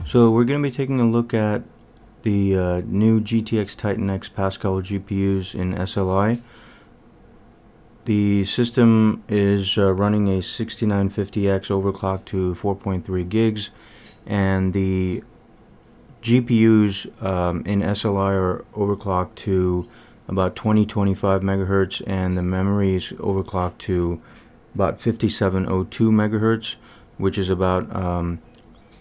So we're going to be taking a look at the new GTX TITAN X Pascal GPUs in SLI. The system is running a 6950X overclocked to 4.3 gigs, and the GPUs in SLI are overclocked to about 2025 megahertz, and the memory is overclocked to about 5702 megahertz, which is about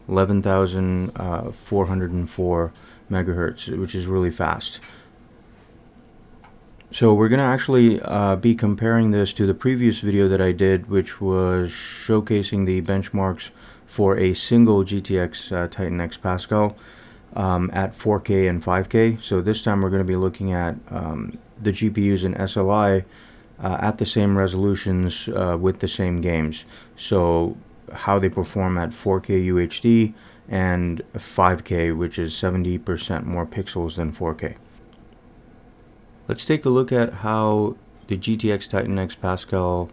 11,404 megahertz, which is really fast. So we're going to actually be comparing this to the previous video that I did, which was showcasing the benchmarks for a single GTX TITAN X Pascal at 4K and 5K. So this time we're going to be looking at the GPUs in SLI at the same resolutions with the same games. So how they perform at 4K UHD and 5K, which is 70% more pixels than 4K. Let's take a look at how the GTX TITAN X Pascal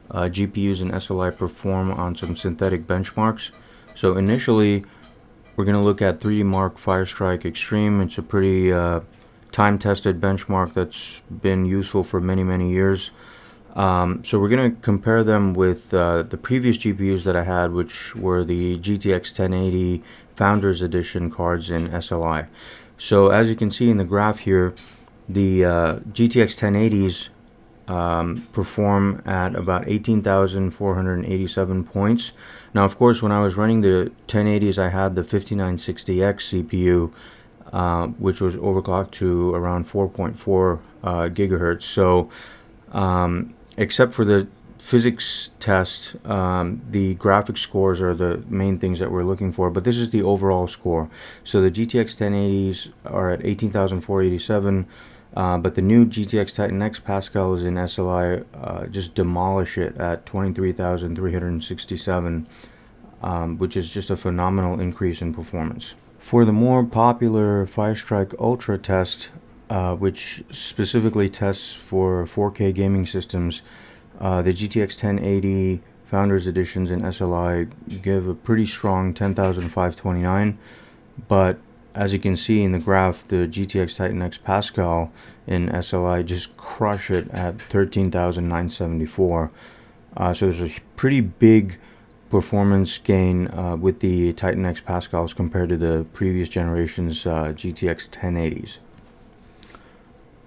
GPUs in SLI perform on some synthetic benchmarks. So initially, we're going to look at Mark Firestrike Extreme. It's a pretty time-tested benchmark that's been useful for many years. So we're going to compare them with the previous GPUs that I had, which were the GTX 1080 Founders Edition cards in SLI. So as you can see in the graph here, the GTX 1080s perform at about 18,487 points. Now, of course, when I was running the 1080s, I had the 5960X CPU, which was overclocked to around 4.4 gigahertz. So except for the physics test, the graphics scores are the main things that we're looking for, but this is the overall score. So the GTX 1080s are at 18,487, but the new GTX TITAN X Pascal is in SLI, just demolish it at 23,367, which is just a phenomenal increase in performance. For the more popular Firestrike Ultra test, which specifically tests for 4K gaming systems, the GTX 1080 Founders Editions in SLI give a pretty strong 10,529, but as you can see in the graph, the GTX TITAN X Pascal in SLI just crush it at 13,974. So there's a pretty big performance gain with the TITAN X Pascals compared to the previous generation's GTX 1080s.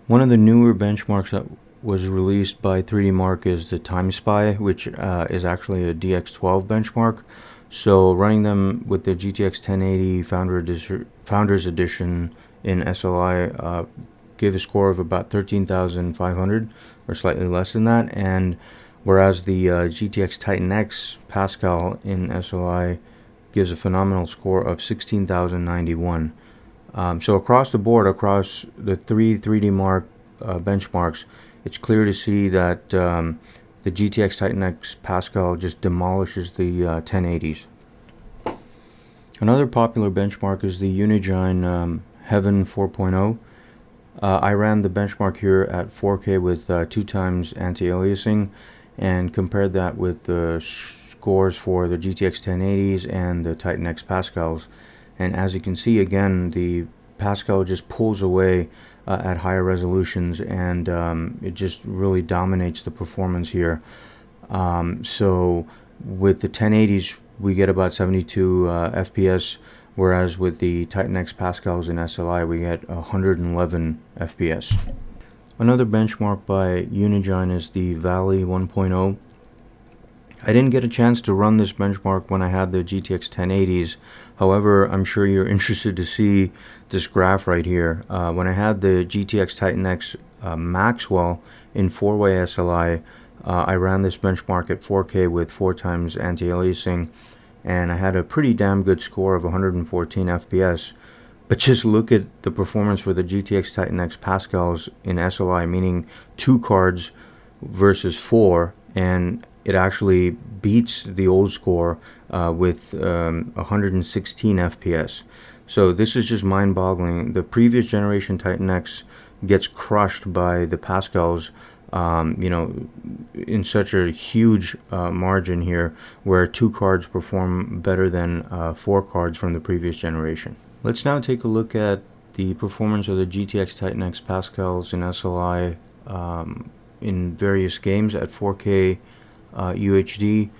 One of the newer benchmarks that was released by 3D Mark is the Time Spy, which is actually a DX12 benchmark. So running them with the GTX 1080 Founders Edition in SLI gave a score of about 13,500, or slightly less than that, and whereas the GTX TITAN X Pascal in SLI gives a phenomenal score of 16,091. So across the board, across the 3D Mark benchmarks, it's clear to see that the GTX TITAN X Pascal just demolishes the 1080s. Another popular benchmark is the Unigine Heaven 4.0. I ran the benchmark here at 4K with 2 times anti-aliasing and compared that with the scores for the GTX 1080s and the TITAN X Pascals. And as you can see, again, the Pascal just pulls away at higher resolutions, and it just really dominates the performance here. So with the 1080s, we get about 72 FPS, whereas with the TITAN X Pascals in SLI, we get 111 FPS. Another benchmark by Unigine is the Valley 1.0. I didn't get a chance to run this benchmark when I had the GTX 1080s. However, I'm sure you're interested to see this graph right here. When I had the GTX TITAN X Maxwell in 4-way SLI, I ran this benchmark at 4K with 4 times anti-aliasing, and I had a pretty damn good score of 114 FPS. But just look at the performance for the GTX TITAN X Pascals in SLI, meaning 2 cards versus 4, and it actually beats the old score with 116 FPS. So this is just mind-boggling. The previous generation Titan X gets crushed by the Pascals, in such a huge margin here, where 2 cards perform better than 4 cards from the previous generation. Let's now take a look at the performance of the GTX Titan X Pascals in SLI in various games at 4K UHD.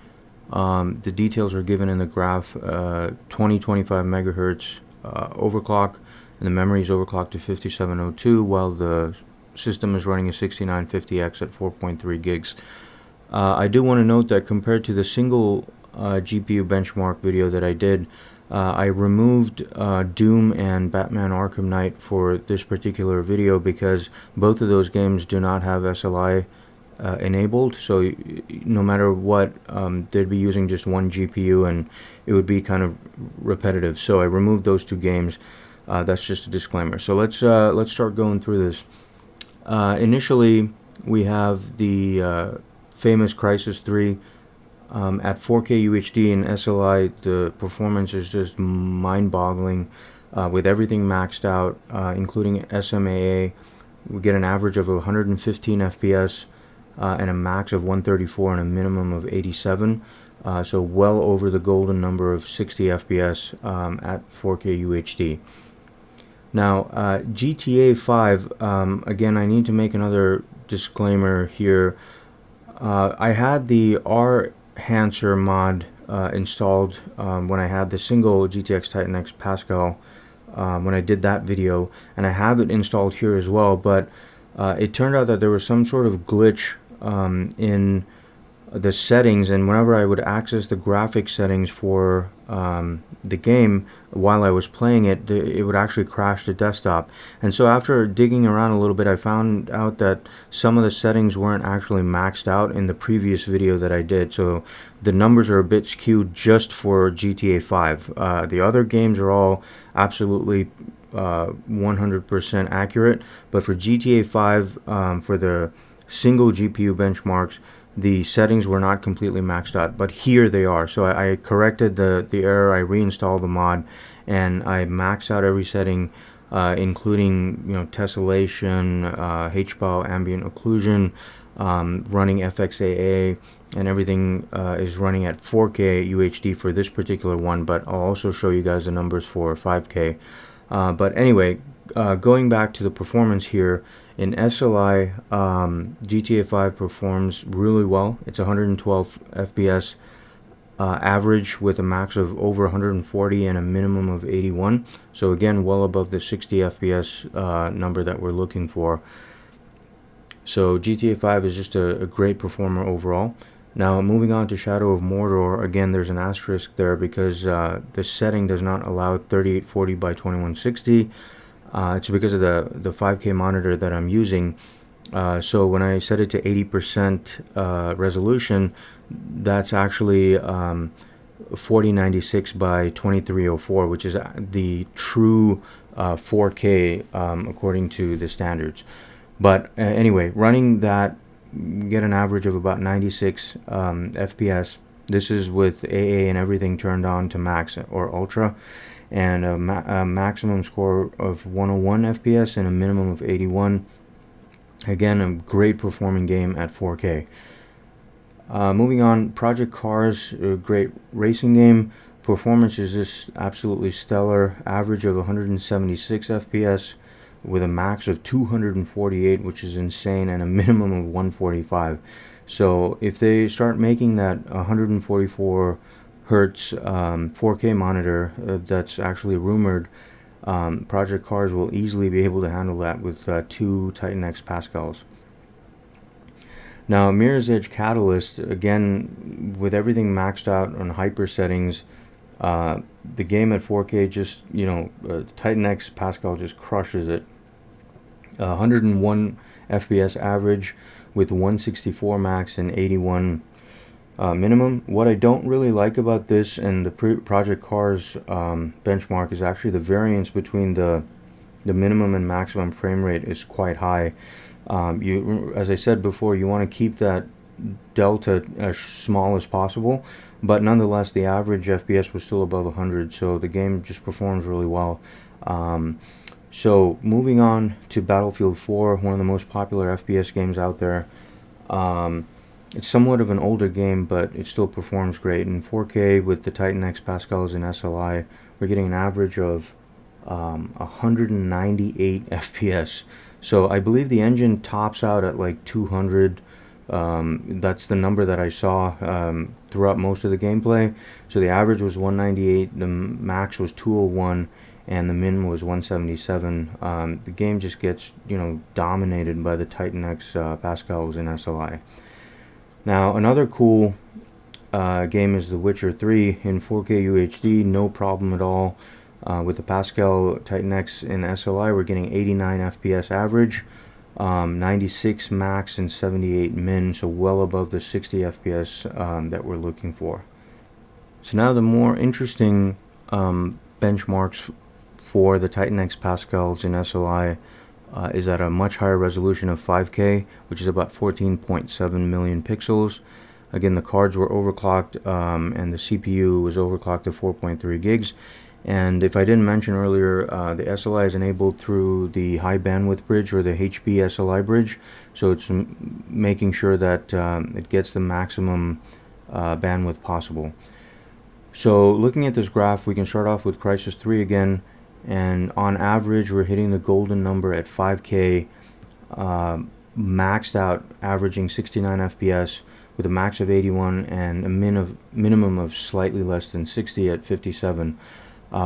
The details are given in the graph. 2025 megahertz overclock, and the memory is overclocked to 5702, while the system is running a 6950X at 4.3 gigs. I do want to note that compared to the single GPU benchmark video that I did, I removed Doom and Batman Arkham Knight for this particular video because both of those games do not have SLI enabled, so no matter what, they'd be using just one GPU and it would be kind of repetitive. So I removed those 2 games. That's just a disclaimer. So let's start going through this. Initially, we have the famous Crysis 3 at 4K UHD and SLI. The performance is just mind-boggling with everything maxed out, including SMAA. We get an average of 115 FPS and a max of 134 and a minimum of 87. So well over the golden number of 60 FPS at 4K UHD. Now, GTA 5, again, I need to make another disclaimer here. I had the R-Hancer mod installed when I had the single GTX Titan X Pascal when I did that video, and I have it installed here as well, but it turned out that there was some sort of glitch in the settings, and whenever I would access the graphics settings for the game while I was playing it, it would actually crash the desktop. And so after digging around a little bit, I found out that some of the settings weren't actually maxed out in the previous video that I did, so the numbers are a bit skewed just for GTA 5. The other games are all absolutely 100% accurate, but for GTA 5, for the single GPU benchmarks, the settings were not completely maxed out, but here they are. So I corrected the error, I reinstalled the mod, and I maxed out every setting, including tessellation, HB ambient occlusion, running FXAA, and everything is running at 4K UHD for this particular one, but I'll also show you guys the numbers for 5K. But anyway, going back to the performance here, in SLI, GTA 5 performs really well. It's 112 FPS average with a max of over 140 and a minimum of 81. So again, well above the 60 FPS number that we're looking for. So GTA 5 is just a great performer overall. Now moving on to Shadow of Mordor, again there's an asterisk there because the setting does not allow 3840 by 2160. It's because of the 5K monitor that I'm using. So when I set it to 80% resolution, that's actually 4096 by 2304, which is the true 4K according to the standards. But anyway, running that, get an average of about 96 FPS. This is with AA and everything turned on to max or ultra, and a maximum score of 101 FPS and a minimum of 81. Again, a great performing game at 4K. Moving on, Project Cars, a great racing game. Performance is just absolutely stellar. Average of 176 FPS with a max of 248, which is insane, and a minimum of 145. So if they start making that 144 hertz 4K monitor that's actually rumored, Project Cars will easily be able to handle that with 2 Titan X Pascals. Now, Mirror's Edge Catalyst, again, with everything maxed out on hyper settings, the game at 4K just, Titan X Pascal just crushes it. 101 FPS average with 164 max and 81 minimum. What I don't really like about this and the Project Cars benchmark is actually the variance between the minimum and maximum frame rate is quite high. As I said before, you want to keep that delta as small as possible, but nonetheless the average FPS was still above 100, so the game just performs really well. So moving on to Battlefield 4, one of the most popular FPS games out there. It's somewhat of an older game, but it still performs great. In 4K with the TITAN X Pascals and SLI, we're getting an average of 198 FPS. So I believe the engine tops out at like 200. That's the number that I saw throughout most of the gameplay. So the average was 198, the max was 201, and the min was 177. The game just gets, dominated by the TITAN X Pascals and SLI. Now, another cool game is The Witcher 3 in 4K UHD, no problem at all. With the Pascal, TITAN X, and SLI, we're getting 89 FPS average, 96 max, and 78 min, so well above the 60 FPS that we're looking for. So now the more interesting benchmarks for the TITAN X Pascals and SLI is at a much higher resolution of 5K, which is about 14.7 million pixels. Again, the cards were overclocked, and the CPU was overclocked to 4.3 gigs. And if I didn't mention earlier, the SLI is enabled through the high bandwidth bridge, or the HB SLI bridge, so it's making sure that it gets the maximum bandwidth possible. So looking at this graph, we can start off with Crysis 3 again, and on average we're hitting the golden number at 5K, maxed out, averaging 69 FPS with a max of 81 and a minimum of slightly less than 60 at 57,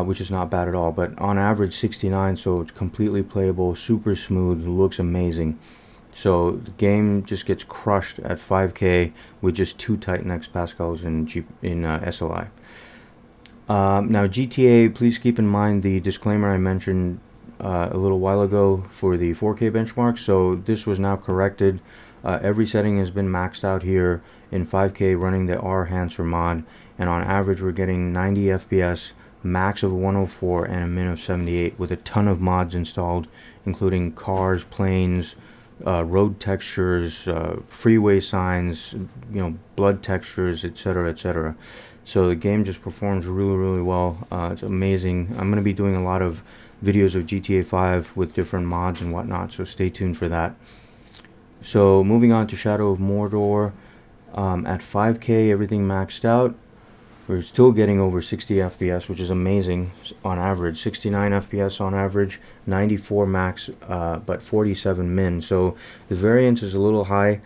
which is not bad at all, but on average 69, so it's completely playable, super smooth, looks amazing. So the game just gets crushed at 5K with just 2 TITAN X Pascals in SLI. Now GTA, please keep in mind the disclaimer I mentioned a little while ago for the 4K benchmark. So this was now corrected. Every setting has been maxed out here in 5K running the R-Hancer mod, and on average we're getting 90 FPS, max of 104, and a min of 78, with a ton of mods installed, including cars, planes, road textures, freeway signs, blood textures, etc., etc. So the game just performs really, really well. It's amazing. I'm going to be doing a lot of videos of GTA 5 with different mods and whatnot, so stay tuned for that. So moving on to Shadow of Mordor, at 5K, everything maxed out. We're still getting over 60 FPS, which is amazing on average. 69 FPS on average, 94 max, but 47 min. So the variance is a little high.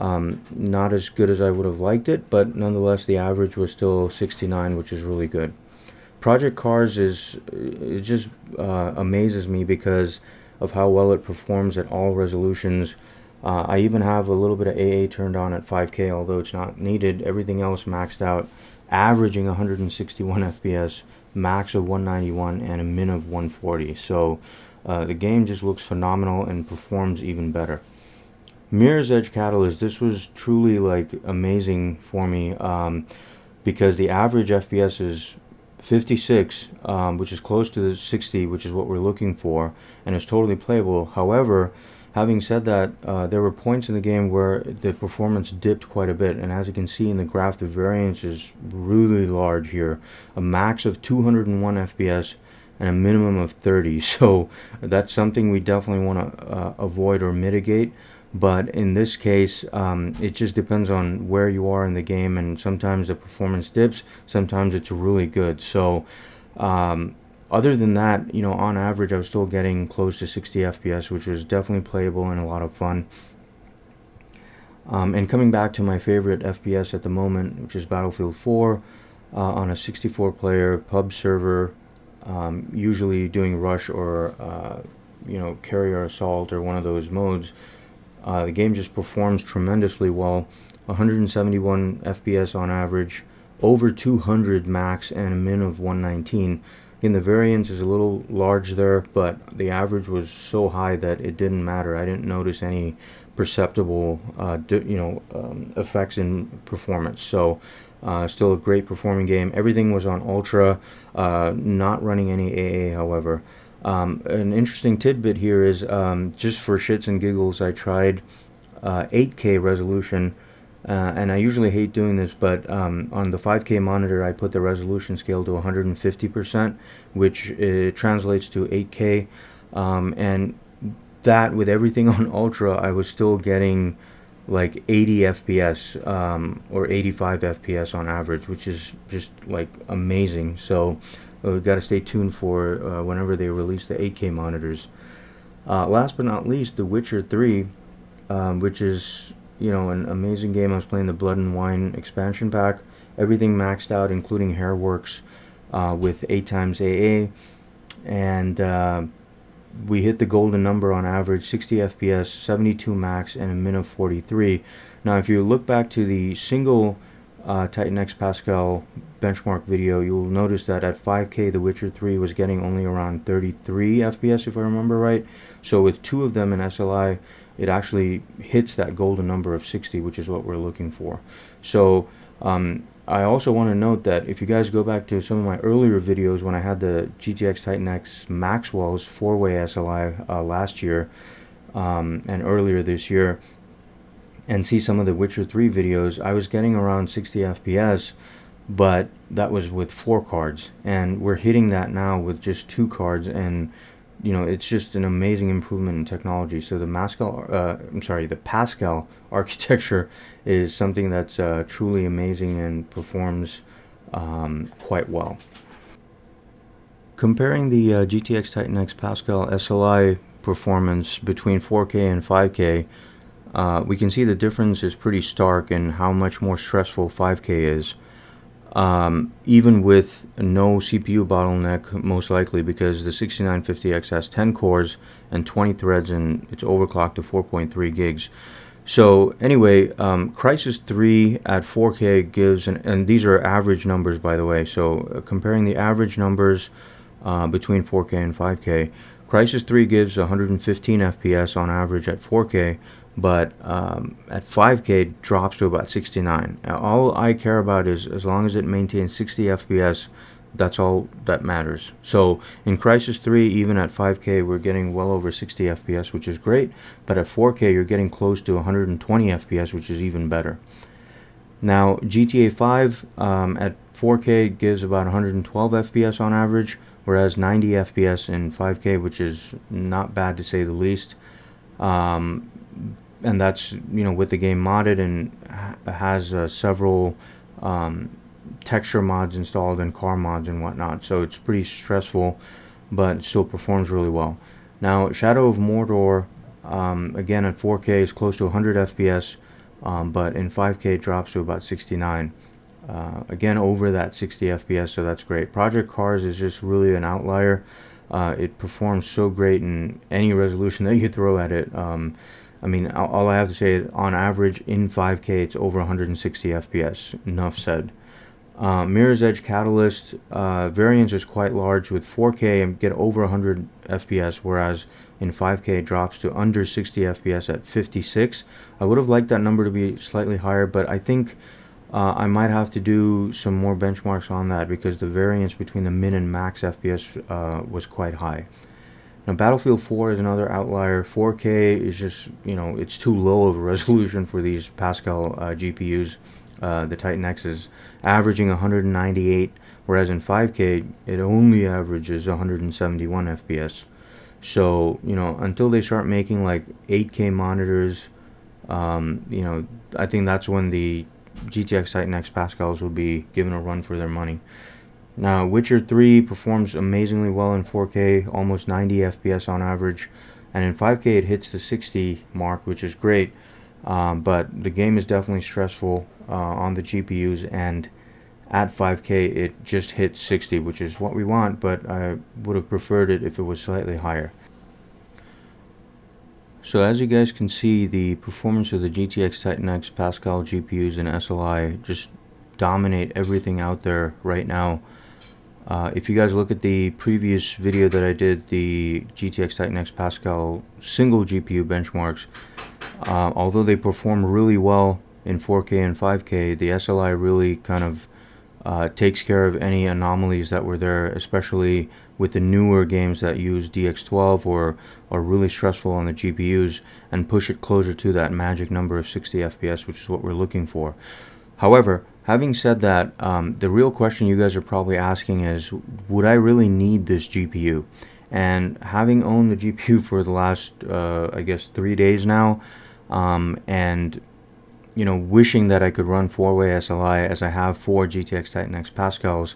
Not as good as I would have liked it, but nonetheless the average was still 69, which is really good. Project Cars it just amazes me because of how well it performs at all resolutions. I even have a little bit of AA turned on at 5K, although it's not needed. Everything else maxed out, averaging 161 FPS, max of 191, and a min of 140. So the game just looks phenomenal and performs even better. Mirror's Edge Catalyst, this was truly like amazing for me, because the average FPS is 56, which is close to the 60, which is what we're looking for, and it's totally playable. However, having said that, there were points in the game where the performance dipped quite a bit, and as you can see in the graph, the variance is really large here. A max of 201 FPS and a minimum of 30, so that's something we definitely want to avoid or mitigate. But in this case, it just depends on where you are in the game, and sometimes the performance dips, sometimes it's really good. So other than that, on average I was still getting close to 60 FPS, which was definitely playable and a lot of fun. And coming back to my favorite FPS at the moment, which is Battlefield 4, on a 64 player pub server, usually doing rush or carrier assault or one of those modes. The game just performs tremendously well. 171 FPS on average, over 200 max, and a min of 119. Again, the variance is a little large there, but the average was so high that it didn't matter. I didn't notice any perceptible effects in performance. So still a great performing game. Everything was on ultra, not running any AA, however. An interesting tidbit here is, just for shits and giggles, I tried 8K resolution And I usually hate doing this, but on the 5K monitor, I put the resolution scale to 150%, which translates to 8K. And that, with everything on Ultra, I was still getting like 80 FPS or 85 FPS on average, which is just like amazing. So we've got to stay tuned for whenever they release the 8K monitors. Last but not least, The Witcher 3, which is, you know, an amazing game. I was playing the Blood and Wine expansion pack. Everything maxed out, including Hairworks, with 8 times AA. And we hit the golden number on average, 60 FPS, 72 max, and a min of 43. Now, if you look back to the single TITAN X Pascal benchmark video, you'll notice that at 5K, The Witcher 3 was getting only around 33 FPS, if I remember right. So with 2 of them in SLI, it actually hits that golden number of 60, which is what we're looking for. So I also want to note that if you guys go back to some of my earlier videos when I had the GTX Titan X Maxwell's 4-way SLI last year and earlier this year, and see some of the Witcher 3 videos, I was getting around 60 FPS, but that was with 4 cards, and we're hitting that now with just 2 cards, and you know, it's just an amazing improvement in technology. So the Pascal architecture is something that's truly amazing and performs quite well. Comparing the GTX Titan X Pascal SLI performance between 4K and 5K, we can see the difference is pretty stark in how much more stressful 5K is. Even with no CPU bottleneck, most likely, because the 6950X has 10 cores and 20 threads, and it's overclocked to 4.3 gigs. So anyway, Crysis 3 at 4K gives, and these are average numbers, by the way, so comparing the average numbers between 4K and 5K, Crysis 3 gives 115 FPS on average at 4K, but at 5K drops to about 69. All I care about is, as long as it maintains 60 FPS, that's all that matters. So in Crysis 3, even at 5K, we're getting well over 60 FPS, which is great, but at 4K, you're getting close to 120 FPS, which is even better. Now, GTA 5 at 4K gives about 112 FPS on average, whereas 90 FPS in 5K, which is not bad to say the least. And that's, you know, with the game modded and has several texture mods installed and car mods and whatnot. So it's pretty stressful, but it still performs really well. Now, Shadow of Mordor, again at 4K is close to 100 FPS, but in 5K it drops to about 69. Again, over that 60 FPS, so that's great. Project Cars is just really an outlier. It performs so great in any resolution that you throw at it. I mean, all I have to say is, on average, in 5K, it's over 160 FPS. Enough said. Mirror's Edge Catalyst variance is quite large. With 4K, and get over 100 FPS, whereas in 5K, it drops to under 60 FPS at 56. I would have liked that number to be slightly higher, but I think I might have to do some more benchmarks on that, because the variance between the min and max FPS was quite high. Now, Battlefield 4 is another outlier. 4K is just, you know, it's too low of a resolution for these Pascal GPUs. The Titan X is averaging 198, whereas in 5K, it only averages 171 FPS. So, you know, until they start making like 8K monitors, you know, I think that's when the GTX Titan X Pascals will be given a run for their money. Now, Witcher 3 performs amazingly well in 4K, almost 90 FPS on average, and in 5K it hits the 60 mark, which is great, but the game is definitely stressful on the GPUs, and at 5K it just hits 60, which is what we want, but I would have preferred it if it was slightly higher. So as you guys can see, the performance of the GTX Titan X Pascal GPUs and SLI just dominate everything out there right now. If you guys look at the previous video that I did, the GTX Titan X Pascal single GPU benchmarks, although they perform really well in 4K and 5K, the SLI really kind of takes care of any anomalies that were there, especially with the newer games that use DX12 or are really stressful on the GPUs, and push it closer to that magic number of 60 FPS, which is what we're looking for. However, having said that, the real question you guys are probably asking is, would I really need this GPU? And having owned the GPU for the last, I guess, 3 days now, and wishing that I could run 4-way SLI as I have 4 GTX TITAN X Pascals,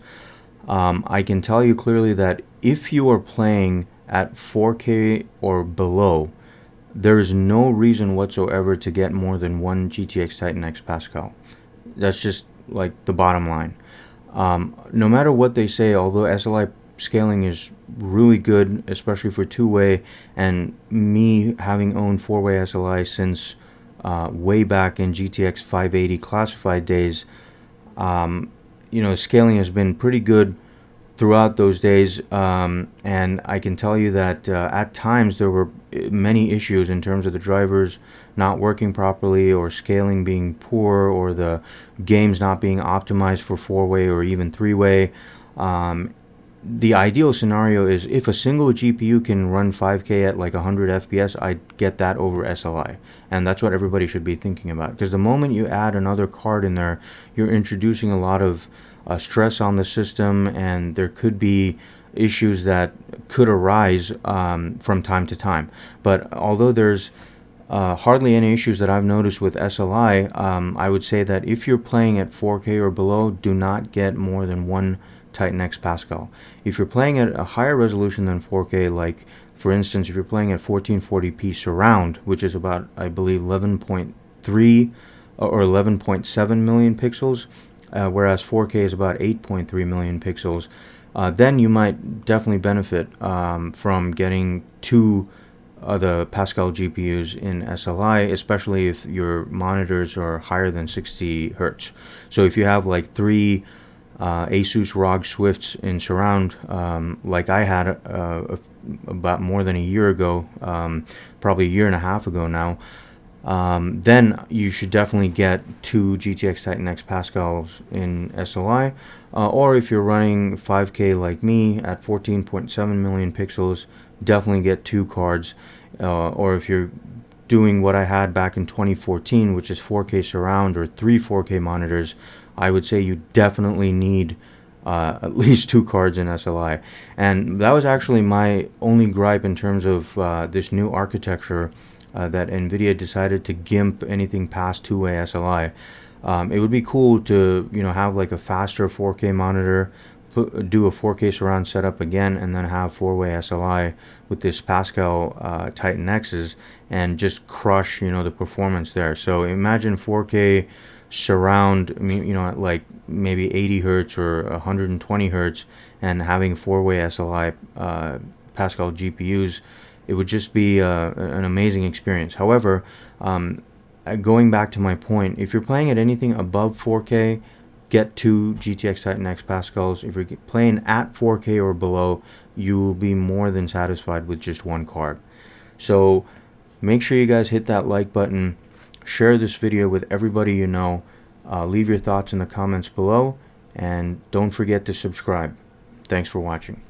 I can tell you clearly that if you are playing at 4K or below, there is no reason whatsoever to get more than 1 GTX TITAN X Pascal. That's just like the bottom line. No matter what they say, although SLI scaling is really good, especially for 2-way, and me having owned 4-way SLI since way back in GTX 580 classified days, scaling has been pretty good throughout those days, and I can tell you that at times there were many issues in terms of the drivers not working properly, or scaling being poor, or the games not being optimized for 4-way or even 3-way. The ideal scenario is if a single GPU can run 5K at like 100 FPS, I'd get that over SLI. And that's what everybody should be thinking about. Because the moment you add another card in there, you're introducing a lot of stress on the system, and there could be issues that could arise from time to time. But although there's hardly any issues that I've noticed with SLI, I would say that if you're playing at 4K or below, do not get more than 1 TITAN X Pascal. If you're playing at a higher resolution than 4K, like for instance, if you're playing at 1440p surround, which is about, I believe, 11.3 or 11.7 million pixels, whereas 4K is about 8.3 million pixels, then you might definitely benefit from getting 2 the Pascal GPUs in SLI, especially if your monitors are higher than 60 Hertz. So if you have like 3 Asus ROG Swifts in surround, like I had about more than a year ago, probably a year and a half ago now, then you should definitely get 2 GTX TITAN X Pascals in SLI. Or if you're running 5K like me at 14.7 million pixels, definitely get 2 cards. Or if you're doing what I had back in 2014, which is 4K surround or 3 4K monitors, I would say you definitely need at least 2 cards in SLI. And that was actually my only gripe in terms of this new architecture that NVIDIA decided to gimp anything past 2-way SLI. It would be cool to have like a faster 4K monitor, do a 4K surround setup again, and then have 4-way SLI with this Pascal TITAN X's, and just crush the performance there. So imagine 4K surround, at like maybe 80 Hertz or 120 Hertz, and having 4-way SLI Pascal GPUs. It would just be an amazing experience. However, going back to my point, if you're playing at anything above 4K, get 2 GTX TITAN X Pascals. If you're playing at 4K or below, you will be more than satisfied with just 1 card. So make sure you guys hit that like button, share this video with everybody you know, leave your thoughts in the comments below, and don't forget to subscribe. Thanks for watching.